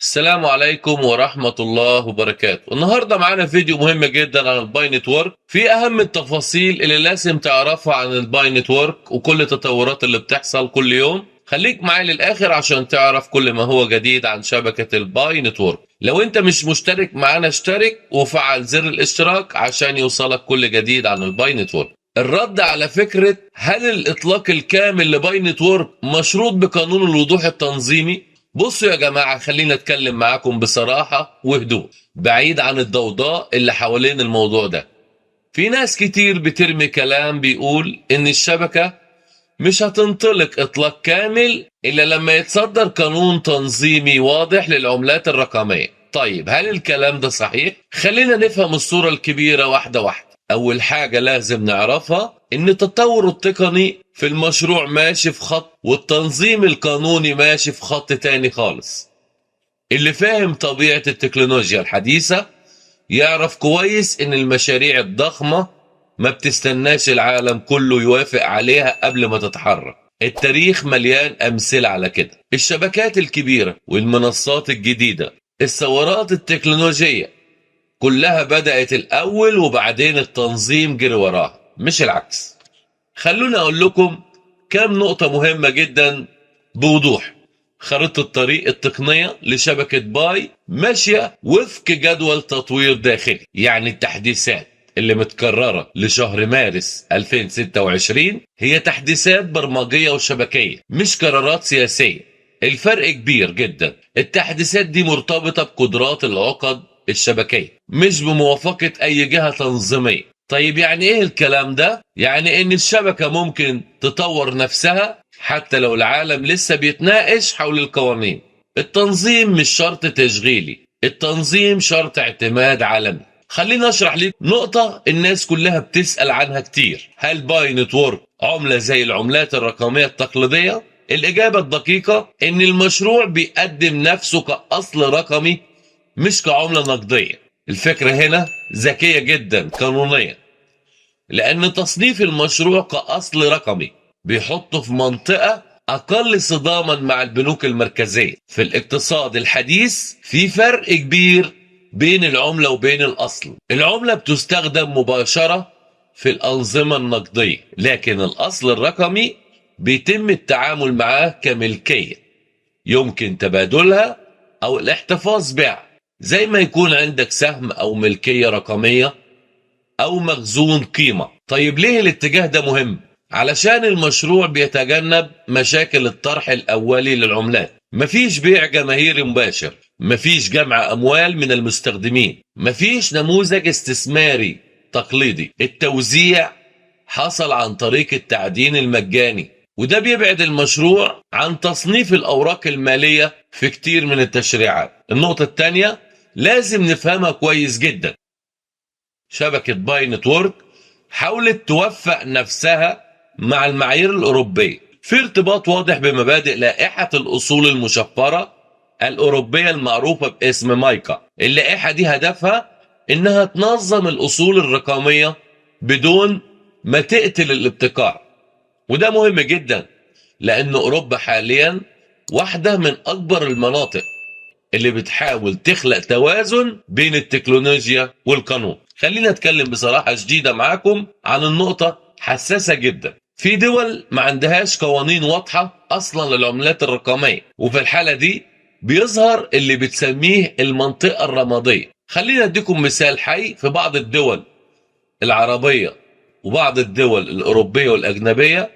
السلام عليكم ورحمة الله وبركاته. النهاردة معانا فيديو مهم جدا عن الباي نتورك، في أهم التفاصيل اللي لازم تعرفها عن الباي نتورك وكل التطورات اللي بتحصل كل يوم. خليك معايا للآخر عشان تعرف كل ما هو جديد عن شبكة الباي نتورك. لو انت مش مشترك معانا اشترك وفعل زر الاشتراك عشان يوصلك كل جديد عن الباي نتورك. الرد على فكرة هل الإطلاق الكامل لباي نتورك مشروط بقانون الوضوح التنظيمي؟ بصوا يا جماعة، خلينا اتكلم معاكم بصراحة وهدوء بعيد عن الضوضاء اللي حوالين الموضوع ده. في ناس كتير بترمي كلام بيقول ان الشبكة مش هتنطلق اطلاق كامل الا لما يتصدر قانون تنظيمي واضح للعملات الرقمية. طيب هل الكلام ده صحيح؟ خلينا نفهم الصورة الكبيرة واحدة واحدة. اول حاجة لازم نعرفها ان التطور التقني في المشروع ماشي في خط، والتنظيم القانوني ماشي في خط تاني خالص. اللي فاهم طبيعة التكنولوجيا الحديثة يعرف كويس ان المشاريع الضخمة ما بتستناش العالم كله يوافق عليها قبل ما تتحرك. التاريخ مليان امثلة على كده. الشبكات الكبيرة والمنصات الجديدة، الثورات التكنولوجية كلها بدأت الأول وبعدين التنظيم جري وراها، مش العكس. خلونا أقول لكم كام نقطة مهمة جدا بوضوح. خريطة الطريق التقنية لشبكة باي ماشية وفق جدول تطوير داخلي، يعني التحديثات اللي متكررة لشهر مارس 2026 هي تحديثات برمجية وشبكية مش قرارات سياسية. الفرق كبير جدا. التحديثات دي مرتبطة بقدرات العقد الشبكية مش بموافقة أي جهة تنظيمية. طيب يعني إيه الكلام ده؟ يعني إن الشبكة ممكن تطور نفسها حتى لو العالم لسه بيتناقش حول القوانين. التنظيم مش شرط تشغيلي، التنظيم شرط اعتماد عالمي. خليني أشرح لك نقطة الناس كلها بتسأل عنها كتير. هل باي نتورك عملة زي العملات الرقمية التقليدية؟ الإجابة الدقيقة إن المشروع بيقدم نفسه كأصل رقمي مش كعملة نقدية. الفكرة هنا ذكية جدا قانونيا، لأن تصنيف المشروع كأصل رقمي بيحطه في منطقة أقل صداما مع البنوك المركزية. في الاقتصاد الحديث في فرق كبير بين العملة وبين الأصل. العملة بتستخدم مباشرة في الأنظمة النقدية، لكن الأصل الرقمي بيتم التعامل معاه كملكية يمكن تبادلها أو الاحتفاظ بها، زي ما يكون عندك سهم أو ملكية رقمية أو مخزون قيمة. طيب ليه الاتجاه ده مهم؟ علشان المشروع بيتجنب مشاكل الطرح الأولي للعملات. مفيش بيع جماهيري مباشر، مفيش جمع أموال من المستخدمين، مفيش نموذج استثماري تقليدي. التوزيع حصل عن طريق التعدين المجاني، وده بيبعد المشروع عن تصنيف الأوراق المالية في كتير من التشريعات. النقطة الثانية لازم نفهمها كويس جدا. شبكة باي نتورك حاولت توفق نفسها مع المعايير الأوروبية في ارتباط واضح بمبادئ لائحة الأصول المشفرة الأوروبية المعروفة باسم مايكا. اللائحة دي هدفها إنها تنظم الأصول الرقمية بدون ما تقتل الابتكار، وده مهم جدا لأن أوروبا حاليا واحدة من أكبر المناطق اللي بتحاول تخلق توازن بين التكنولوجيا والقانون. خلينا نتكلم بصراحة شديدة معاكم عن النقطة حساسة جدا. في دول ما عندهاش قوانين واضحة أصلا للعملات الرقمية، وفي الحالة دي بيظهر اللي بتسميه المنطقة الرمادية. خلينا اديكم مثال حي. في بعض الدول العربية وبعض الدول الأوروبية والأجنبية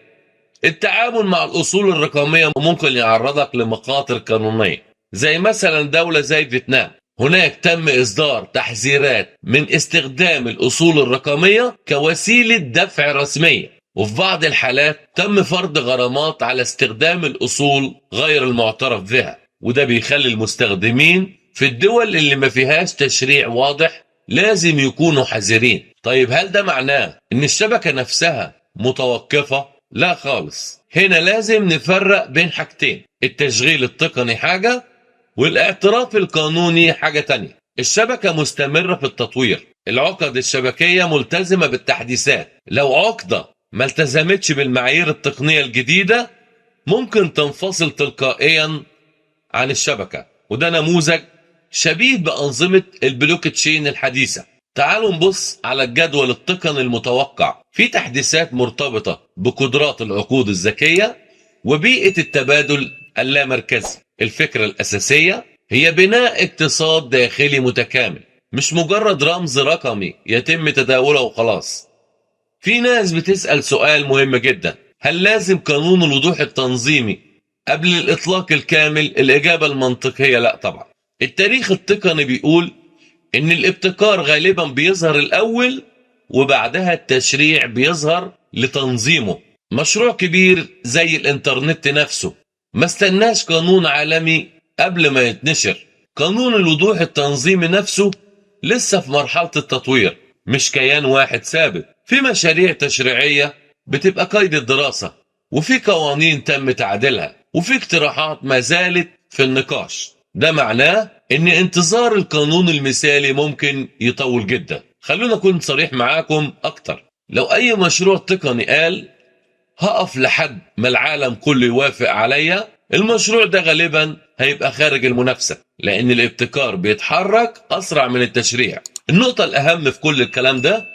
التعامل مع الأصول الرقمية ممكن يعرضك لمخاطر قانونية، زي مثلا دولة زي فيتنام. هناك تم إصدار تحذيرات من استخدام الأصول الرقمية كوسيلة دفع رسمية، وفي بعض الحالات تم فرض غرامات على استخدام الأصول غير المعترف بها، وده بيخلي المستخدمين في الدول اللي ما فيهاش تشريع واضح لازم يكونوا حذرين. طيب هل ده معناه إن الشبكة نفسها متوقفة؟ لا خالص. هنا لازم نفرق بين حاجتين، التشغيل التقني حاجة والاعتراف القانوني حاجة تانية. الشبكة مستمرة في التطوير، العقد الشبكية ملتزمة بالتحديثات. لو عقدة ما التزمتش بالمعايير التقنية الجديدة ممكن تنفصل تلقائيا عن الشبكة. وده نموذج شبيه بأنظمة البلوك تشين الحديثة. تعالوا نبص على الجدول التقني المتوقع في تحديثات مرتبطة بقدرات العقود الذكية وبيئة التبادل اللامركزي. الفكرة الأساسية هي بناء اقتصاد داخلي متكامل، مش مجرد رمز رقمي يتم تداوله وخلاص. في ناس بتسأل سؤال مهم جدا: هل لازم قانون الوضوح التنظيمي قبل الإطلاق الكامل؟ الإجابة المنطقية لا طبعا. التاريخ التقني بيقول إن الابتكار غالبا بيظهر الأول وبعدها التشريع بيظهر لتنظيمه. مشروع كبير زي الإنترنت نفسه ما استناش قانون عالمي قبل ما يتنشر. قانون الوضوح التنظيمي نفسه لسه في مرحلة التطوير، مش كيان واحد ثابت. في مشاريع تشريعية بتبقى قيد الدراسة، وفي قوانين تم تعديلها، وفي اقتراحات ما زالت في النقاش. ده معناه ان انتظار القانون المثالي ممكن يطول جدا. خلونا اكون صريح معاكم اكتر: لو اي مشروع تقني قال هقف لحد ما العالم كله يوافق عليا، المشروع ده غالبا هيبقى خارج المنافسة، لان الابتكار بيتحرك اسرع من التشريع. النقطة الاهم في كل الكلام ده: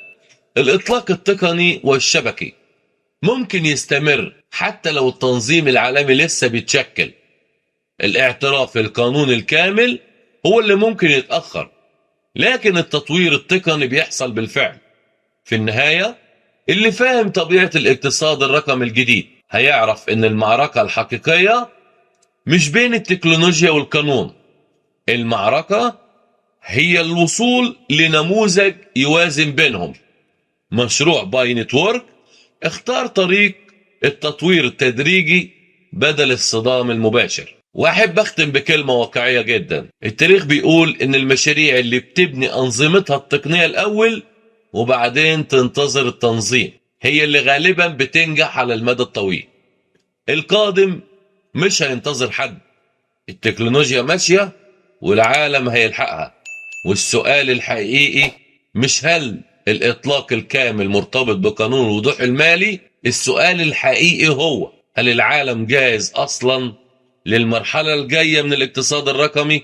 الاطلاق التقني والشبكي ممكن يستمر حتى لو التنظيم العالمي لسه بيتشكل. الاعتراف القانون الكامل هو اللي ممكن يتأخر، لكن التطوير التقني بيحصل بالفعل. في النهاية، اللي فاهم طبيعة الاقتصاد الرقمي الجديد هيعرف ان المعركة الحقيقية مش بين التكنولوجيا والقانون. المعركة هي الوصول لنموذج يوازن بينهم. مشروع باي نتورك اختار طريق التطوير التدريجي بدل الصدام المباشر. واحب اختم بكلمة واقعية جدا: التاريخ بيقول ان المشاريع اللي بتبني انظمتها التقنية الاول وبعدين تنتظر التنظيم هي اللي غالبا بتنجح على المدى الطويل. القادم مش هينتظر حد، التكنولوجيا ماشية والعالم هيلحقها. والسؤال الحقيقي مش هل الإطلاق الكامل مرتبط بقانون الوضوح المالي، السؤال الحقيقي هو: هل العالم جاهز أصلا للمرحلة الجاية من الاقتصاد الرقمي؟